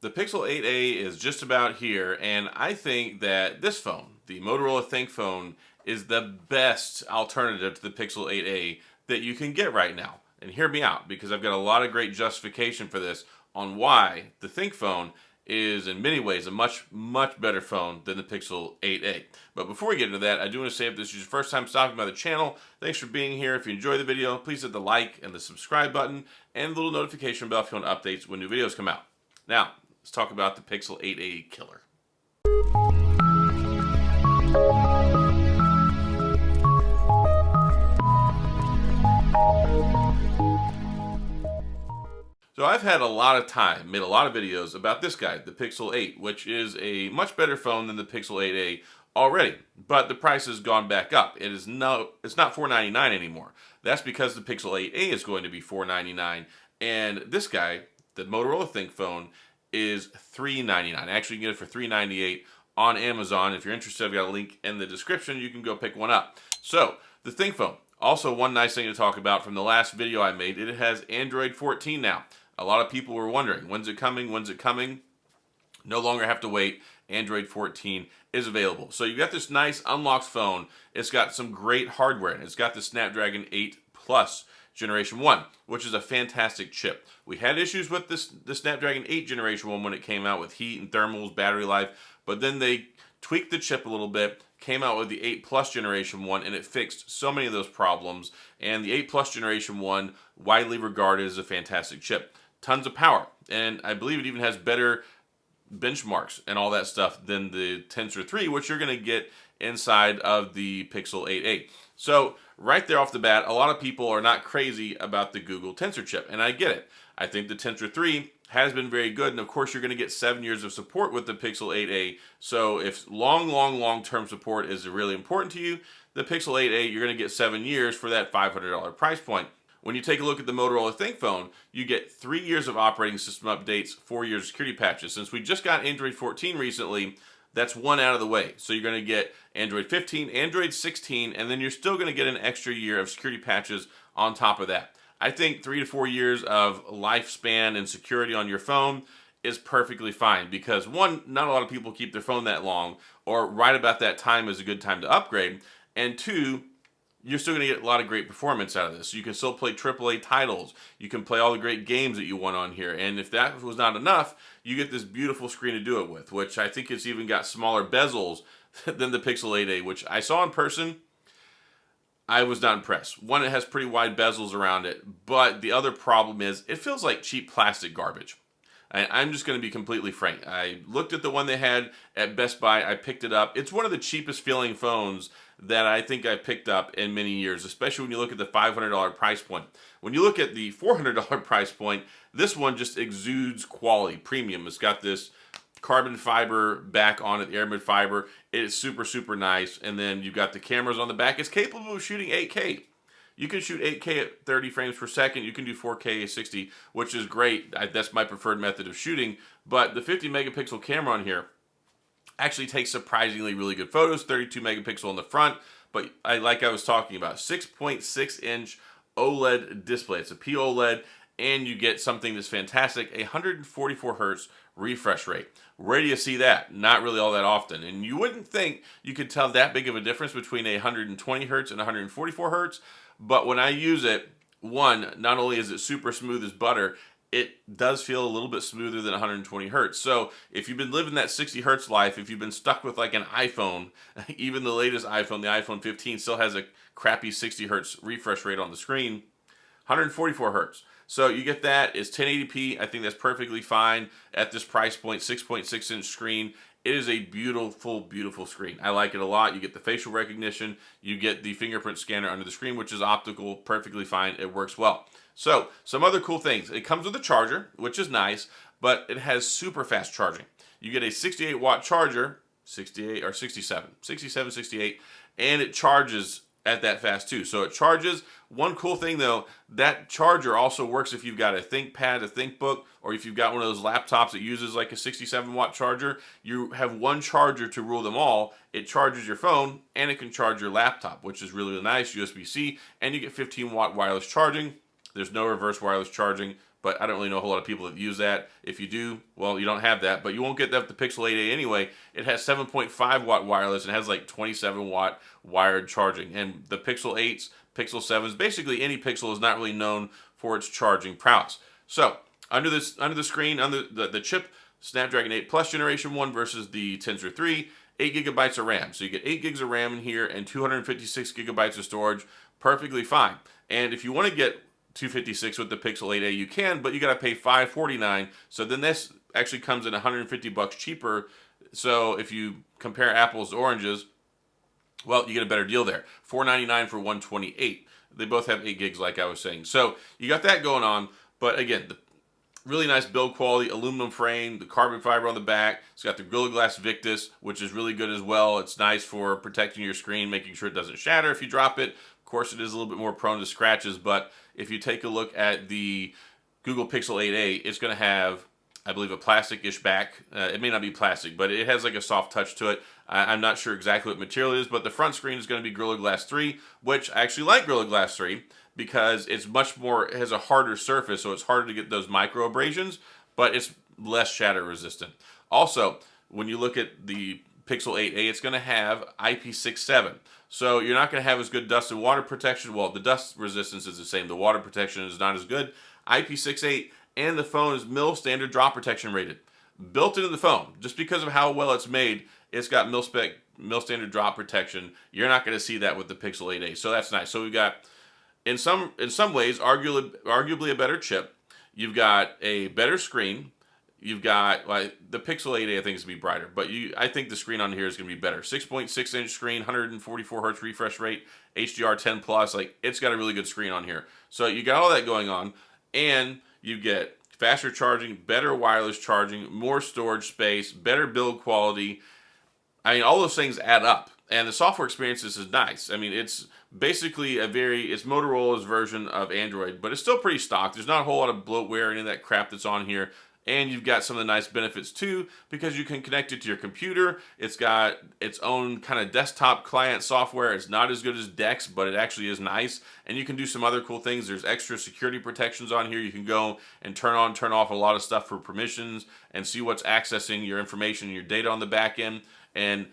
The Pixel 8a is just about here, and I think that this phone, the Motorola Thinkphone, is the best alternative to the Pixel 8a that you can get right now. And hear me out, because I've got a lot of great justification for this on why the Thinkphone is in many ways a much, much better phone than the Pixel 8a. But before we get into that, I do want to say if this is your first time stopping by the channel, thanks for being here. If you enjoy the video, please hit the like and the subscribe button and the little notification bell if you want updates when new videos come out. Now, let's talk about the Pixel 8a killer. So I've had a lot of time, made a lot of videos about this guy, the Pixel 8, which is a much better phone than the Pixel 8a already, but the price has gone back up. It's not $499 anymore. That's because the Pixel 8a is going to be $499, and this guy, the Motorola Thinkphone, is $399. Actually, you can get it for $398 on Amazon. If you're interested, I've got a link in the description. You can go pick one up. So, the Thinkphone. Also, one nice thing to talk about from the last video I made, it has Android 14 now. A lot of people were wondering, when's it coming? When's it coming? No longer have to wait. Android 14 is available. So you've got this nice unlocked phone. It's got some great hardware, and it's got the Snapdragon 8 Plus Generation 1, which is a fantastic chip. We had issues with the Snapdragon 8 Generation 1 when it came out with heat and thermals, battery life, but then they tweaked the chip a little bit, came out with the 8 Plus Generation 1, and it fixed so many of those problems. And the 8 Plus Generation 1, widely regarded as a fantastic chip. Tons of power, and I believe it even has better benchmarks and all that stuff than the Tensor 3, which you're going to get inside of the Pixel 8a. So right there off the bat, a lot of people are not crazy about the Google Tensor chip, and I get it. I think the Tensor 3 has been very good, and of course you're going to get 7 years of support with the Pixel 8a. So if long-term support is really important to you, the Pixel 8a, you're going to get 7 years for that $500 price point. When you take a look at the Motorola Thinkphone, you get 3 years of operating system updates, 4 years of security patches. Since we just got Android 14 recently, that's one out of the way. So you're going to get Android 15, Android 16, and then you're still going to get an extra year of security patches on top of that. I think 3 to 4 years of lifespan and security on your phone is perfectly fine because, one, not a lot of people keep their phone that long, or right about that time is a good time to upgrade, and two, you're still going to get a lot of great performance out of this. You can still play AAA titles. You can play all the great games that you want on here. And if that was not enough, you get this beautiful screen to do it with, which I think it's even got smaller bezels than the Pixel 8a, which I saw in person. I was not impressed. One, it has pretty wide bezels around it, but the other problem is it feels like cheap plastic garbage. I'm just going to be completely frank. I looked at the one they had at Best Buy. I picked it up. It's one of the cheapest feeling phones that I think I picked up in many years, especially when you look at the $500 price point. When you look at the $400 price point, this one just exudes quality, premium. It's got this carbon fiber back on it, the aramid fiber. It is super, super nice. And then you've got the cameras on the back. It's capable of shooting 8K. You can shoot 8K at 30 frames per second. You can do 4K at 60, which is great. That's my preferred method of shooting. But the 50 megapixel camera on here actually takes surprisingly really good photos. 32 megapixel on the front. But like I was talking about, 6.6 inch OLED display. It's a POLED, and you get something that's fantastic, a 144 hertz refresh rate. Where do you see that? Not really all that often. And you wouldn't think you could tell that big of a difference between a 120 hertz and 144 hertz. But when I use it, one, not only is it super smooth as butter, it does feel a little bit smoother than 120 hertz. So if you've been living that 60 hertz life, if you've been stuck with like an iPhone, even the latest iPhone, the iPhone 15 still has a crappy 60 hertz refresh rate on the screen, 144 hertz. So you get that, it's 1080p. I think that's perfectly fine at this price point, 6.6 inch screen. It is a beautiful, beautiful screen. I like it a lot. You get the facial recognition. You get the fingerprint scanner under the screen, which is optical, perfectly fine. It works well. So, some other cool things. It comes with a charger, which is nice, but it has super fast charging. You get a 68 watt charger, 68 or 67, 68, and it charges at that fast too. So it charges. One cool thing though, that charger also works if you've got a ThinkPad, a ThinkBook, or if you've got one of those laptops that uses like a 67 watt charger. You have one charger to rule them all. It charges your phone and it can charge your laptop, which is really nice, USB-C, and you get 15 watt wireless charging. There's no reverse wireless charging, but I don't really know a whole lot of people that use that. If you do, well, you don't have that, but you won't get that with the Pixel 8a anyway. It has 7.5 watt wireless and has like 27 watt wired charging. And the Pixel 8s, Pixel 7s, basically any Pixel is not really known for its charging prowess. So under the screen, under the chip, Snapdragon 8 Plus Generation 1 versus the Tensor 3, 8 gigabytes of RAM. So you get 8 gigs of RAM in here and 256 gigabytes of storage, perfectly fine. And if you want to get 256 with the Pixel 8a, you can, but you got to pay $549. So then this actually comes in $150 cheaper. So if you compare apples to oranges, well, you get a better deal there. $499 for 128. They both have 8 gigs, like I was saying. So you got that going on. But again, the really nice build quality, aluminum frame, the carbon fiber on the back. It's got the Gorilla Glass Victus, which is really good as well. It's nice for protecting your screen, making sure it doesn't shatter if you drop it. Of course, it is a little bit more prone to scratches, but if you take a look at the Google Pixel 8a, it's going to have, I believe, a plastic-ish back. It may not be plastic, but it has like a soft touch to it. I'm not sure exactly what material it is, but the front screen is going to be Gorilla Glass 3, which I actually like Gorilla Glass 3 because it's much more, it has a harder surface, so it's harder to get those micro abrasions, but it's less shatter resistant. Also, when you look at the Pixel 8a, it's going to have IP67. So you're not going to have as good dust and water protection. Well, the dust resistance is the same. The water protection is not as good. IP68, and the phone is mil standard drop protection rated. Built into the phone. Just because of how well it's made, it's got mil standard drop protection. You're not going to see that with the Pixel 8a. So that's nice. So we've got, in some ways, arguably a better chip. You've got a better screen. You've got, like, the Pixel 8a I think is going to be brighter, but I think the screen on here is going to be better. 6.6 inch screen, 144 hertz refresh rate, HDR10 plus. Like, it's got a really good screen on here. So you got all that going on, and you get faster charging, better wireless charging, more storage space, better build quality. I mean, all those things add up, and the software experience is nice. I mean, it's basically it's Motorola's version of Android, but it's still pretty stock. There's not a whole lot of bloatware or any of that crap that's on here. And you've got some of the nice benefits too, because you can connect it to your computer. It's got its own kind of desktop client software. It's not as good as Dex, but it actually is nice. And you can do some other cool things. There's extra security protections on here. You can go and turn on, turn off a lot of stuff for permissions and see what's accessing your information and your data on the back end. And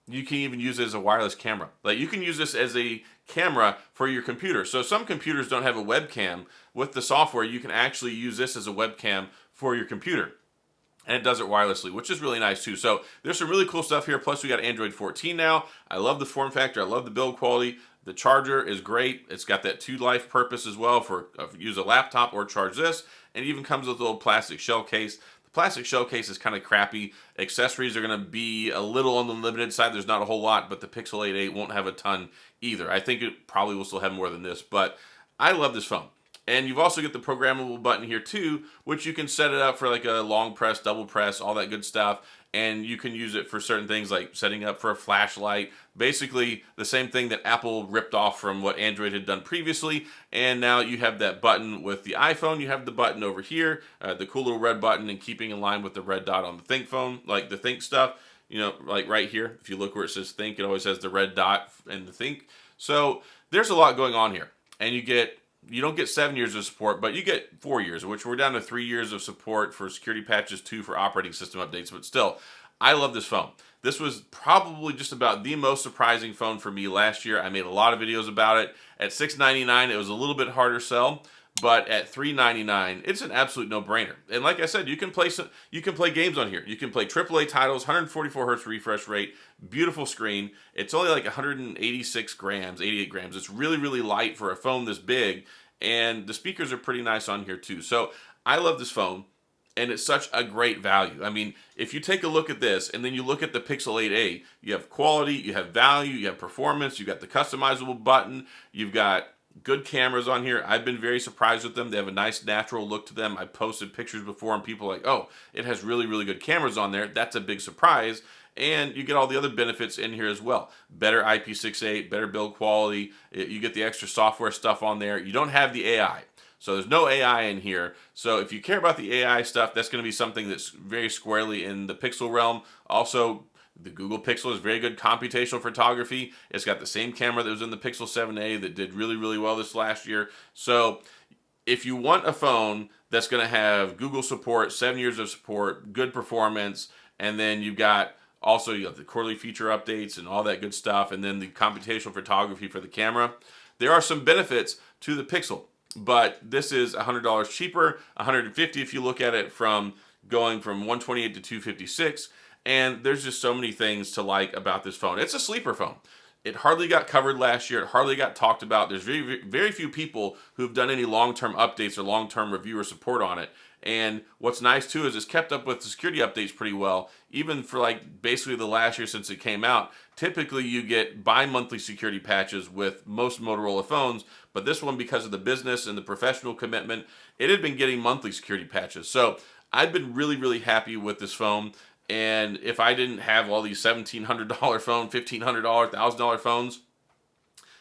you can even use it as a wireless camera. Like, you can use this as a camera for your computer. So some computers don't have a webcam. With the software, you can actually use this as a webcam for your computer. And it does it wirelessly, which is really nice too. So there's some really cool stuff here. Plus we got Android 14 now. I love the form factor. I love the build quality. The charger is great. It's got that 2-life purpose as well for use a laptop or charge this. And it even comes with a little plastic shell case. The plastic shell case is kind of crappy. Accessories are going to be a little on the limited side. There's not a whole lot, but the Pixel 8a won't have a ton either. I think it probably will still have more than this, but I love this phone. And you've also got the programmable button here too, which you can set it up for like a long press, double press, all that good stuff. And you can use it for certain things like setting up for a flashlight. Basically the same thing that Apple ripped off from what Android had done previously. And now you have that button with the iPhone. You have the button over here, the cool little red button, and keeping in line with the red dot on the Thinkphone, like the Think stuff. You know, like right here, if you look where it says Think, it always has the red dot and the Think. So there's a lot going on here. And you don't get 7 years of support, but you get 4 years, which we're down to 3 years of support for security patches, 2 for operating system updates. But still, I love this phone. This was probably just about the most surprising phone for me last year. I made a lot of videos about it. At $699, it was a little bit harder sell, but at $399, it's an absolute no-brainer. And like I said, you can play games on here. You can play AAA titles, 144 hertz refresh rate, beautiful screen. It's only like 186 grams, 88 grams. It's really, really light for a phone this big, and the speakers are pretty nice on here too. So I love this phone, and it's such a great value. I mean, if you take a look at this, and then you look at the Pixel 8a, you have quality, you have value, you have performance, you got the customizable button, you've got good cameras on here. I've been very surprised with them. They have a nice natural look to them. I posted pictures before and people are like, oh, it has really, really good cameras on there. That's a big surprise. And you get all the other benefits in here as well. Better IP68, better build quality. You get the extra software stuff on there. You don't have the AI. So there's no AI in here. So if you care about the AI stuff, that's going to be something that's very squarely in the Pixel realm. Also, the Google Pixel is very good computational photography. It's got the same camera that was in the Pixel 7a that did really, really well this last year. So if you want a phone that's going to have Google support, 7 years of support, good performance, and then you've got also you have the quarterly feature updates and all that good stuff, and then the computational photography for the camera. There are some benefits to the Pixel, but this is $100 cheaper, $150 if you look at it from going from 128 to 256, and there's just so many things to like about this phone. It's a sleeper phone. It hardly got covered last year. It hardly got talked about. There's very few people who've done any long-term updates or long-term reviewer support on it. And what's nice too is it's kept up with the security updates pretty well, even for like basically the last year since it came out. Typically you get bi-monthly security patches with most Motorola phones, but this one, because of the business and the professional commitment, it had been getting monthly security patches. So I've been really happy with this phone. And if I didn't have all these $1,700 phone, $1,500, $1,000 phones,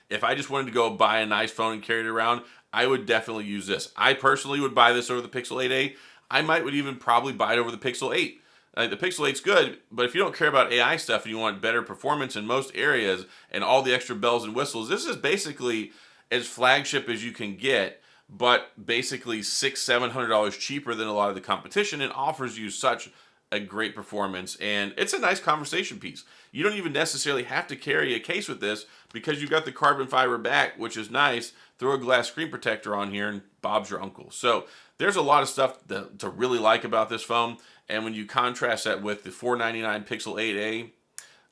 if I just wanted to go buy a nice phone and carry it around, I would definitely use this. I personally would buy this over the Pixel 8a. I would even probably buy it over the Pixel 8. The Pixel 8's good, but if you don't care about AI stuff and you want better performance in most areas and all the extra bells and whistles, this is basically as flagship as you can get, but basically $600-700 cheaper than a lot of the competition, and offers you such a great performance, and it's a nice conversation piece. You don't even necessarily have to carry a case with this because you've got the carbon fiber back, which is nice. Throw a glass screen protector on here and Bob's your uncle. So there's a lot of stuff to really like about this phone, and when you contrast that with the $499 Pixel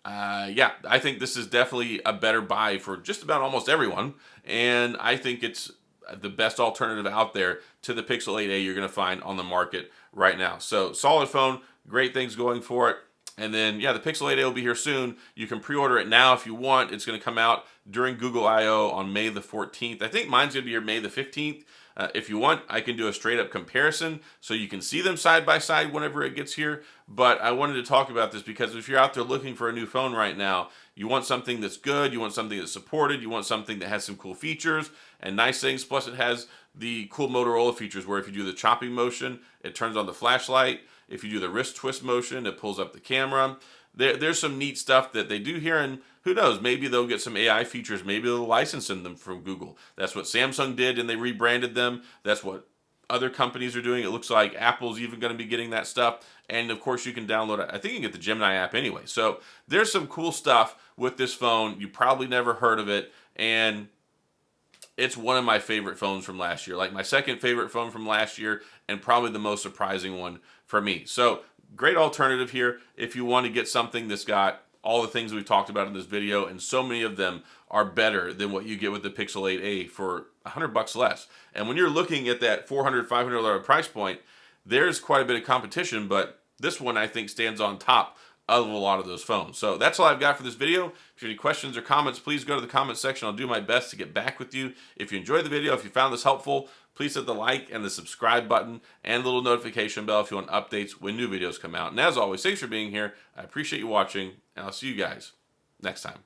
8a, yeah, I think this is definitely a better buy for just about almost everyone, and I think it's the best alternative out there to the Pixel 8a you're going to find on the market right now. So solid phone, great things going for it. And then, yeah, the Pixel 8a will be here soon. You can pre-order it now if you want. It's going to come out during Google I/O on May the 14th. I think mine's going to be here May the 15th. If you want, I can do a straight-up comparison so you can see them side by side whenever it gets here. But I wanted to talk about this because if you're out there looking for a new phone right now, you want something that's good, you want something that's supported, you want something that has some cool features and nice things. Plus, it has the cool Motorola features where if you do the chopping motion, it turns on the flashlight. If you do the wrist twist motion, it pulls up the camera. There's some neat stuff that they do here, and who knows, maybe they'll get some AI features. Maybe they'll license them from Google. That's what Samsung did, and they rebranded them. That's what other companies are doing. It looks like Apple's even going to be getting that stuff. And of course, you can download it. I think you can get the Gemini app anyway. So there's some cool stuff with this phone. You probably never heard of it, and it's one of my favorite phones from last year. Like my second favorite phone from last year, and probably the most surprising one for me. So great alternative here if you want to get something that's got all the things we've talked about in this video, and so many of them are better than what you get with the Pixel 8a for $100 less. And when you're looking at that $400-500 price point, there's quite a bit of competition, but this one I think stands on top of a lot of those phones. So that's all I've got for this video. If you have any questions or comments, please go to the comment section. I'll do my best to get back with you. If you enjoyed the video, if you found this helpful, please hit the like and the subscribe button and the little notification bell if you want updates when new videos come out. And as always, thanks for being here. I appreciate you watching, and I'll see you guys next time.